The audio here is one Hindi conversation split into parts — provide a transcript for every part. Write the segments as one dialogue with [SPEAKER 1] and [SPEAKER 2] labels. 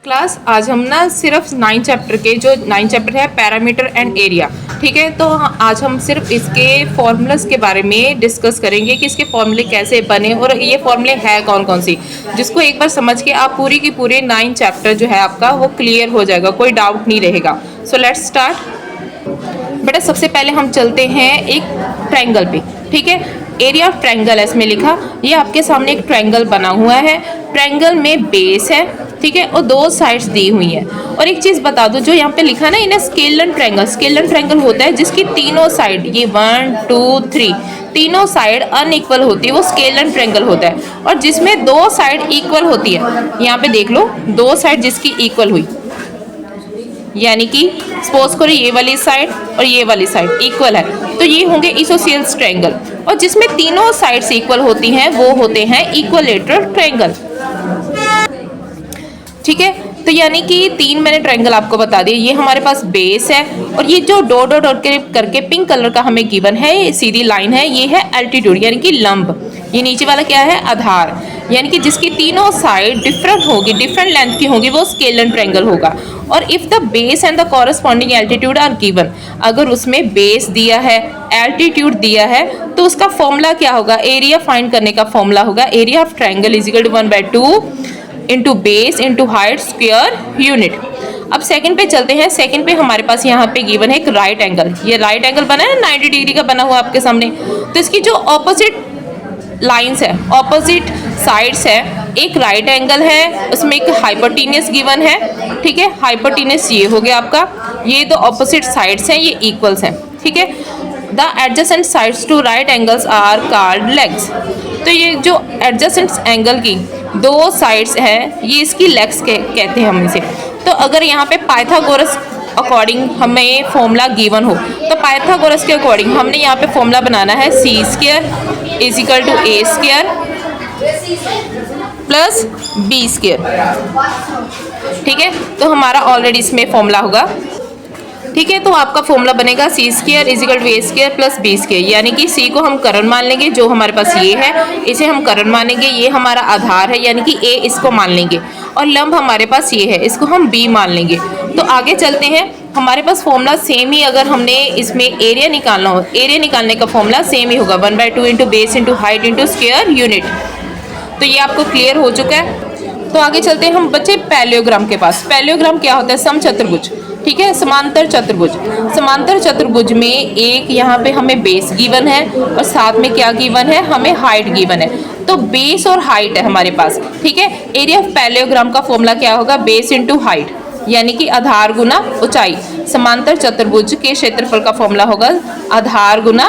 [SPEAKER 1] क्लास आज हम ना सिर्फ 9 चैप्टर के जो 9 चैप्टर है पैरामीटर एंड एरिया, ठीक है। तो आज हम सिर्फ इसके फॉर्मूलाज के बारे में डिस्कस करेंगे कि इसके फॉर्मूले कैसे बने और ये फॉर्मूले है कौन कौन सी, जिसको एक बार समझ के आप पूरी की पूरे 9 चैप्टर जो है आपका वो क्लियर हो जाएगा, कोई डाउट नहीं रहेगा। So let's start. बेटा सबसे पहले हम चलते हैं एक ट्रायंगल पे, ठीक है। एरिया ऑफ ट्रायंगल है इसमें लिखा, ये आपके सामने एक ट्रायंगल बना हुआ है। ट्रायंगल में बेस है, ठीक है, और दो साइड्स दी हुई हैं। और एक चीज़ बता दो, जो यहाँ पे लिखा ना इन्हें स्केलन ट्रायंगल, स्केलन ट्रायंगल होता है जिसकी तीनों साइड, ये 1 2 3 तीनों साइड अनइक्वल होती है, वो स्केलन ट्रायंगल होता है। और जिसमें दो साइड इक्वल होती है, यहाँ पे देख लो, दो साइड जिसकी इक्वल हुई, यानी कि सपोज करो ये वाली साइड और ये वाली साइड इक्वल है, तो ये होंगे इसोसियल्स ट्रायंगल। और जिसमें तीनों साइड्स इक्वल होती हैं वो होते हैं इक्विलेटरल ट्रायंगल, ठीक है। तो यानी कि 3 मैंने ट्रायंगल आपको बता दिए। ये हमारे पास बेस है और ये जो डॉट डॉट डॉट करके पिंक कलर का हमें गिवन है, ये सीधी लाइन है, ये है एल्टीट्यूड यानी कि लंब। ये नीचे वाला क्या है, आधार, यानी कि जिसकी तीनों साइड डिफरेंट होगी, डिफरेंट लेंथ की होगी, वो स्केलन ट्रायंगल होगा। और if the base and the corresponding altitude are given, अगर उसमें बेस दिया है, एल्टीट्यूड दिया है, तो उसका फॉर्मूला क्या होगा, एरिया फाइंड करने का फॉर्मूला होगा area of triangle is equal to 1/2 into base into height square unit. अब सेकंड पे चलते हैं। सेकंड पे हमारे पास यहाँ पे गिवन है एक राइट एंगल, ये राइट एंगल बना है 90 डिग्री का बना हुआ आपके सामने। तो इसकी जो ऑपोजिट लाइंस है, ऑपोजिट साइड्स है, एक राइट एंगल है, उसमें एक हाइपोटेन्यूस गिवन है, ठीक है। हाइपोटेन्यूस ये हो गया आपका, ये दो ऑपोजिट साइड्स हैं, ये इक्वल्स हैं, ठीक है। The adjacent sides to right angles are called legs. तो ये जो एडजेसेंट एंगल की दो साइड्स हैं, ये इसकी लेग्स कहते हैं हम इसे। तो अगर यहाँ पे पाइथागोरस अकॉर्डिंग हमें फॉर्मूला गिवन हो, तो पाइथागोरस के अकॉर्डिंग हमने यहाँ पे फॉर्मूला बनाना है c² is equal to a² plus b², ठीक है। तो हमारा ऑलरेडी इसमें फॉर्मूला होगा, ठीक है। तो आपका फॉर्मूला बनेगा c² is equal to a² plus b², यानी कि c को हम करण मान लेंगे, जो हमारे पास ये है इसे हम करण मानेंगे, ये हमारा आधार है यानी कि a इसको मान लेंगे, और लंब हमारे पास ये है, इसको हम b मान लेंगे। तो आगे चलते हैं। हमारे पास फॉर्मूला सेम ही, अगर हमने इसमें एरिया निकालना हो, एरिया निकालने का फॉर्मूला सेम ही होगा 1/2 into base into height into square unit. तो ये आपको क्लियर हो चुका है। तो आगे चलते हैं हम बच्चे पैरेललोग्राम के पास। पैरेललोग्राम क्या होता है, समचतुर्भुज, ठीक है, समांतर चतुर्भुज। समांतर चतुर्भुज में एक यहाँ पे हमें बेस गिवन है और साथ में क्या गिवन है, हमें हाइट गिवन है। तो बेस और हाइट है हमारे पास, ठीक है। एरिया ऑफ पैरेललोग्राम का फॉर्मूला क्या होगा, बेस इंटू हाइट, यानी कि आधार गुना ऊंचाई। समांतर चतुर्भुज के क्षेत्रफल का फॉर्मूला होगा आधार गुना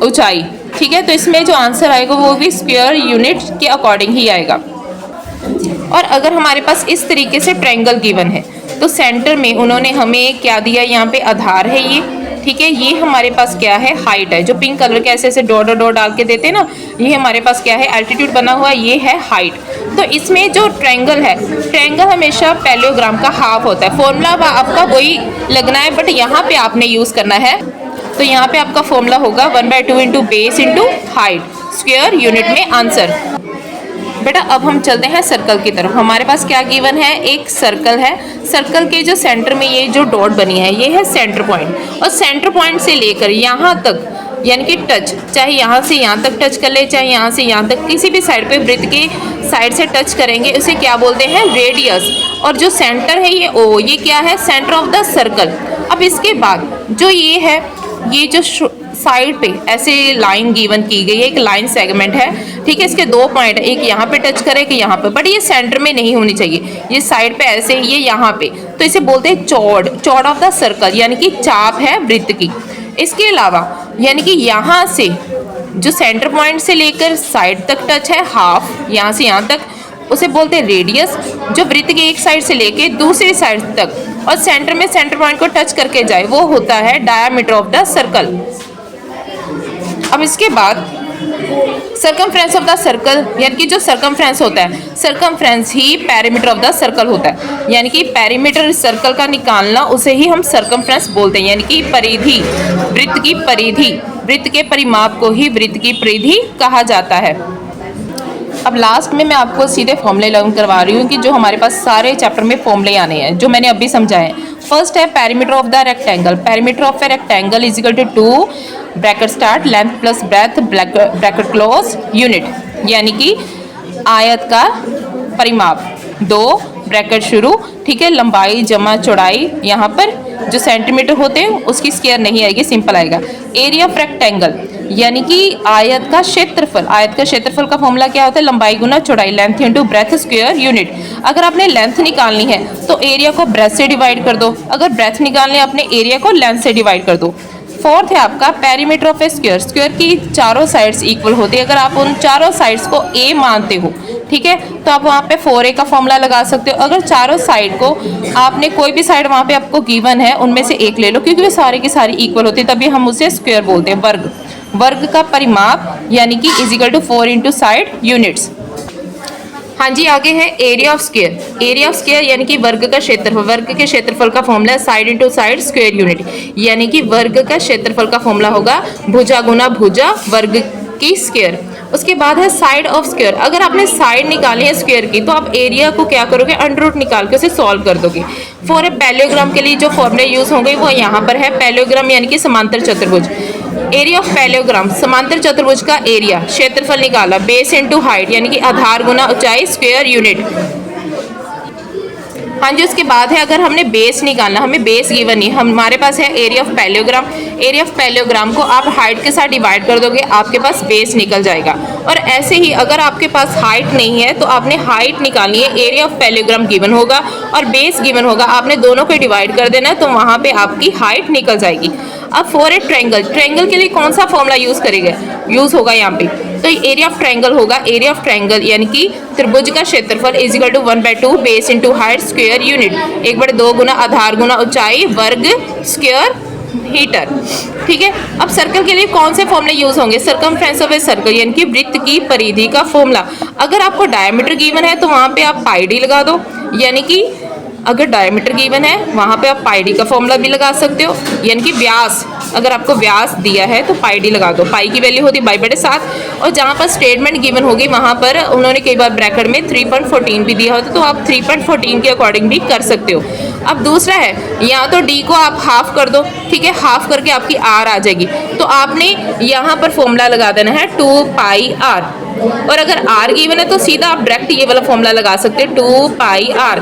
[SPEAKER 1] ऊंचाई, ठीक है। तो इसमें जो आंसर आएगा वो भी स्क्वायर यूनिट के अकॉर्डिंग ही आएगा। और अगर हमारे पास इस तरीके से ट्रायंगल गिवन है, तो सेंटर में उन्होंने हमें क्या दिया, यहाँ पे आधार है ये, ठीक है। ये हमारे पास क्या है, हाइट है, जो पिंक कलर के ऐसे ऐसे डॉट डॉट डाल के देते हैं ना, ये हमारे पास क्या है, एल्टीट्यूड बना हुआ, ये है हाइट। तो इसमें जो ट्रायंगल है, ट्रायंगल हमेशा पैरेललोग्राम का हाफ होता है। फॉर्मूला आपका वही लगना है, बट यहाँ पे आपने यूज़ करना है। तो यहाँ पे आपका फॉर्मूला होगा 1/2 into base into height square unit में आंसर। बेटा अब हम चलते हैं सर्कल की तरफ। हमारे पास क्या गिवन है, एक सर्कल है, सर्कल के जो सेंटर में ये जो डॉट बनी है, ये है सेंटर पॉइंट। और सेंटर पॉइंट से लेकर यहाँ तक, यानी कि टच, चाहे यहाँ से यहाँ तक टच कर ले, चाहे यहाँ से यहाँ तक, किसी भी साइड पे वृत्त के साइड से टच करेंगे, उसे क्या बोलते हैं, रेडियस। और जो सेंटर है ये ओ, ये क्या है, सेंटर ऑफ द सर्कल। अब इसके बाद जो ये है, ये जो साइड पे ऐसे लाइन गिवन की गई है, एक लाइन सेगमेंट है, ठीक है। इसके दो पॉइंट, एक यहाँ पे टच करे, एक यहाँ पे, बट ये सेंटर में नहीं होनी चाहिए, ये साइड पे ऐसे, ये यहाँ पे। तो इसे बोलते हैं चौड़, चौड़ ऑफ द सर्कल, यानी कि चाप है वृत्त की। इसके अलावा यानी कि यहाँ से जो सेंटर पॉइंट से लेकर साइड तक टच है, हाफ, यहाँ से यहाँ तक, उसे बोलते हैं रेडियस। जो वृत्त की एक साइड से लेके दूसरी साइड तक और सेंटर में सेंटर पॉइंट को टच करके जाए, वो होता है डायामीटर ऑफ द सर्कल। अब इसके बाद सर्कमफ्रेंस ऑफ द सर्कल, यानी कि जो सर्कमफ्रेंस होता है, circumference he perimeter of the circle होता है, यानी कि पेरीमीटर सर्कल का निकालना, उसे ही हम सर्कमफ्रेंस बोलते हैं, यानी कि परिधि, वृत्त की परिधि, वृत्त के परिमाप को ही वृत्त की परिधि कहा जाता है। अब लास्ट में मैं आपको सीधे फॉर्मूले लर्न करवा रही हूँ कि जो हमारे पास सारे चैप्टर में फॉर्मूले आने हैं जो मैंने अभी समझाए। फर्स्ट है perimeter of the rectangle. Perimeter of a rectangle is equal to 2 bracket start length plus breadth bracket close unit, यानी कि आयत का परिमाप 2 ब्रैकेट शुरू, ठीक है, लंबाई जमा चौड़ाई, यहाँ पर जो सेंटीमीटर होते हैं उसकी स्क्वायर नहीं आएगी, सिंपल आएगा। एरिया ऑफ रेक्टेंगल यानी कि आयत का क्षेत्रफल। आयत का क्षेत्रफल का फॉर्मूला क्या होता है? लंबाई गुना चौड़ाई, length into breadth square unit. अगर आपने लेंथ निकालनी है तो एरिया को ब्रेथ से डिवाइड कर दो, अगर ब्रेथ निकालनी है अपने एरिया को लेंथ से डिवाइड कर दो। फोर्थ है आपका perimeter of A square. Square की चारों साइड्स इक्वल होती है, अगर आप उन चारों साइड्स को ए मानते हो, ठीक है, तो आप वहाँ पे 4a का फॉर्मूला लगा सकते हो। अगर चारों साइड को आपने कोई भी साइड वहाँ पे आपको गिवन है उनमें से एक ले लो, क्योंकि वे सारे की सारी इक्वल होती है, तभी हम उसे स्क्वायर बोलते हैं। वर्ग, वर्ग का परिमाप यानी कि is equal to 4 into side units. हाँ जी, आगे है area of square. Area of square यानी कि वर्ग का क्षेत्रफल। वर्ग के क्षेत्रफल का फॉर्मूला है side into side square unit, यानी कि वर्ग का क्षेत्रफल का फॉर्मूला होगा भुजा गुना भुजा वर्ग की स्क्वायर। उसके बाद है साइड ऑफ स्क्वायर। अगर आपने साइड निकाली है स्क्वायर की तो आप एरिया को क्या करोगे? अंडर रूट निकाल के उसे सॉल्व कर दोगे। फॉर ए पैरेललोग्राम के लिए जो फॉर्मूले यूज होंगे वो यहाँ पर है। पैरेललोग्राम यानी कि समांतर चतुर्भुज। एरिया ऑफ पैरेललोग्राम, समांतर चतुर्भुज का एरिया, क्षेत्रफल निकाला, बेस इनटू हाइट यानी कि आधार गुना ऊंचाई स्क्वायर यूनिट। हाँ जी, उसके बाद है अगर हमने बेस निकालना, हमें बेस गिवन नहीं, हमारे पास है area of parallelogram. Area of parallelogram को आप हाइट के साथ डिवाइड कर दोगे, आपके पास बेस निकल जाएगा। और ऐसे ही अगर आपके पास हाइट नहीं है तो आपने हाइट निकालनी है, एरिया ऑफ पैरेललोग्राम गिवन होगा और बेस गिवन होगा, आपने दोनों को डिवाइड कर देना है तो वहाँ पे आपकी हाइट निकल जाएगी। अब फॉर ए ट्रायंगल, ट्रायंगल के लिए कौन सा फॉर्मूला यूज होगा यहाँ पे? तो एरिया ऑफ ट्रायंगल होगा, एरिया ऑफ ट्रायंगल यानी कि त्रिभुज का क्षेत्रफल is equal to 1/2 base into height square unit, 1/2 गुना आधार गुना ऊंचाई वर्ग स्क्वायर मीटर, ठीक है। अब सर्कल के लिए कौन से फॉर्मूले यूज होंगे? सर्कमफ्रेंस ऑफ ए सर्कल यानी कि वृत्त की परिधि का फॉर्मूला। अगर आपको डायमीटर गिवन है तो वहाँ पे आप पाई डी लगा दो, यानी कि अगर डायमीटर गिवन है वहाँ पे आप पाई डी का फॉर्मूला भी लगा सकते हो, यानी कि व्यास, अगर आपको व्यास दिया है तो पाई डी लगा दो। पाई की वैल्यू होती है 2/7 और जहाँ पर स्टेटमेंट गिवन होगी वहाँ पर उन्होंने कई बार ब्रैकेट में 3.14 भी दिया होता तो आप 3.14 के अकॉर्डिंग भी कर सकते हो। अब दूसरा है, यहाँ तो डी को आप हाफ कर दो, ठीक है, हाफ करके आपकी आर आ जाएगी, तो आपने यहाँ पर फॉर्मूला लगा देना है 2πr। और अगर आर गिवन है तो सीधा आप डायरेक्ट ये वाला फॉर्मूला लगा सकते हैं 2πr।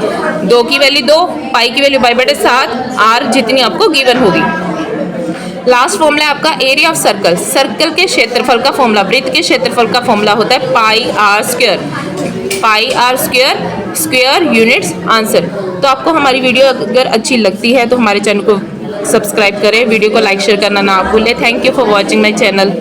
[SPEAKER 1] 2 की वैल्यू 2, पाई की वैल्यू 2/7, आर जितनी आपको गिवन होगी। लास्ट फॉर्मूला है आपका एरिया ऑफ सर्कल। सर्कल के क्षेत्रफल का फॉर्मूला, वृत्त के क्षेत्रफल का फॉर्मूला होता है πr²। πr² square units answer. तो आपको हमारी वीडियो अगर अच्छी लगती है तो हमारे चैनल को सब्सक्राइब करें, वीडियो को लाइक शेयर करना ना भूलें। Thank you for watching my channel.